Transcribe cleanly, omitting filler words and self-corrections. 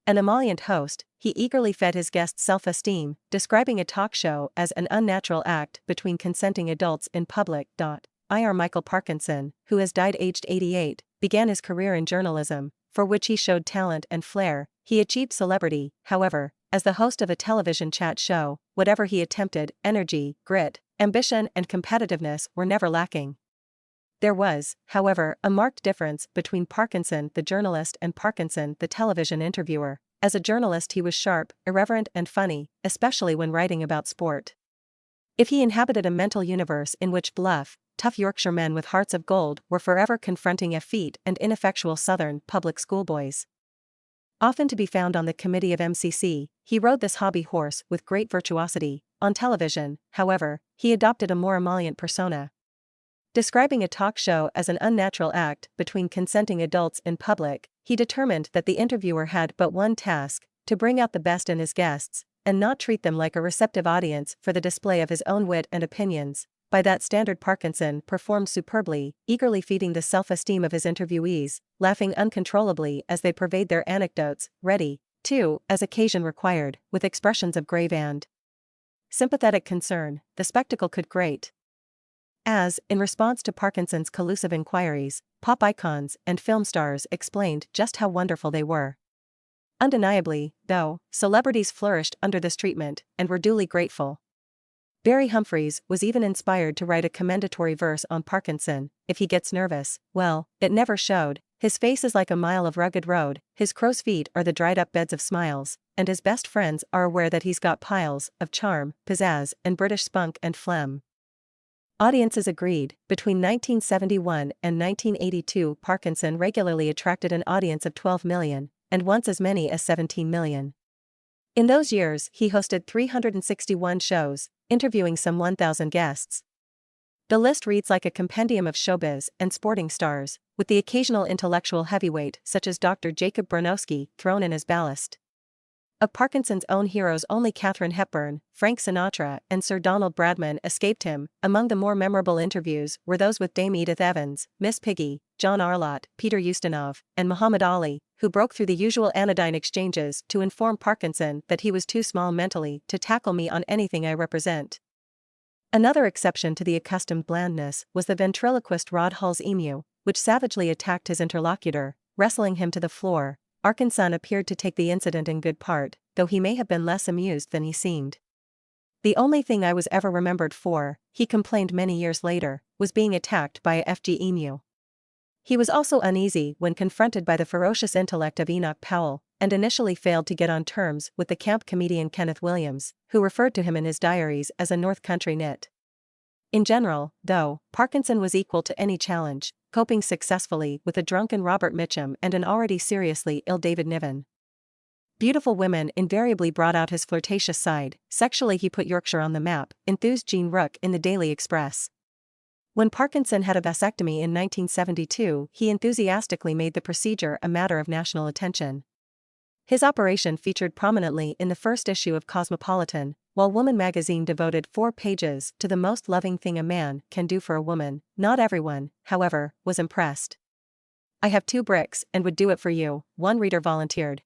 An emollient host, he eagerly fed his guests' self-esteem, describing a talk show as an unnatural act between consenting adults in public. Michael Parkinson, who has died aged 88, began his career in journalism, for which he showed talent and flair. He achieved celebrity, however, as the host of a television chat show. Whatever he attempted, energy, grit, ambition and competitiveness were never lacking. There was, however, a marked difference between Parkinson the journalist and Parkinson the television interviewer. As a journalist he was sharp, irreverent and funny, especially when writing about sport. If he inhabited a mental universe in which bluff, tough Yorkshiremen with hearts of gold were forever confronting effete and ineffectual southern public schoolboys. Often to be found on the committee of MCC, he rode this hobby horse with great virtuosity. On television, however, he adopted a more emollient persona. Describing a talk show as an unnatural act between consenting adults in public, he determined that the interviewer had but one task: to bring out the best in his guests, and not treat them like a receptive audience for the display of his own wit and opinions. By that standard Parkinson performed superbly, eagerly feeding the self-esteem of his interviewees, laughing uncontrollably as they purveyed their anecdotes, ready, too, as occasion required, with expressions of grave and sympathetic concern. The spectacle could grate. As, in response to Parkinson's collusive inquiries, pop icons and film stars explained just how wonderful they were. Undeniably, though, celebrities flourished under this treatment, and were duly grateful. Barry Humphries was even inspired to write a commendatory verse on Parkinson: "If he gets nervous, well, it never showed. His face is like a mile of rugged road, his crow's feet are the dried up beds of smiles, and his best friends are aware that he's got piles of charm, pizzazz, and British spunk and phlegm." Audiences agreed. Between 1971 and 1982, Parkinson regularly attracted an audience of 12 million, and once as many as 17 million. In those years, he hosted 361 shows, interviewing some 1,000 guests. The list reads like a compendium of showbiz and sporting stars, with the occasional intellectual heavyweight such as Dr. Jacob Bronowski thrown in as ballast. Of Parkinson's own heroes, only Katharine Hepburn, Frank Sinatra, and Sir Donald Bradman escaped him. Among the more memorable interviews were those with Dame Edith Evans, Miss Piggy, John Arlott, Peter Ustinov, and Muhammad Ali, who broke through the usual anodyne exchanges to inform Parkinson that he was too small mentally to tackle me on anything I represent. Another exception to the accustomed blandness was the ventriloquist Rod Hull's emu, which savagely attacked his interlocutor, wrestling him to the floor. Parkinson appeared to take the incident in good part, though he may have been less amused than he seemed. "The only thing I was ever remembered for," he complained many years later, "was being attacked by a FG emu." He was also uneasy when confronted by the ferocious intellect of Enoch Powell, and initially failed to get on terms with the camp comedian Kenneth Williams, who referred to him in his diaries as a North Country nit. In general, though, Parkinson was equal to any challenge, coping successfully with a drunken Robert Mitchum and an already seriously ill David Niven. Beautiful women invariably brought out his flirtatious side. Sexually he put Yorkshire on the map, enthused Jean Rook in the Daily Express. When Parkinson had a vasectomy in 1972, he enthusiastically made the procedure a matter of national attention. His operation featured prominently in the first issue of Cosmopolitan, while Woman magazine devoted 4 pages to the most loving thing a man can do for a woman. Not everyone, however, was impressed. "I have 2 bricks and would do it for you," one reader volunteered.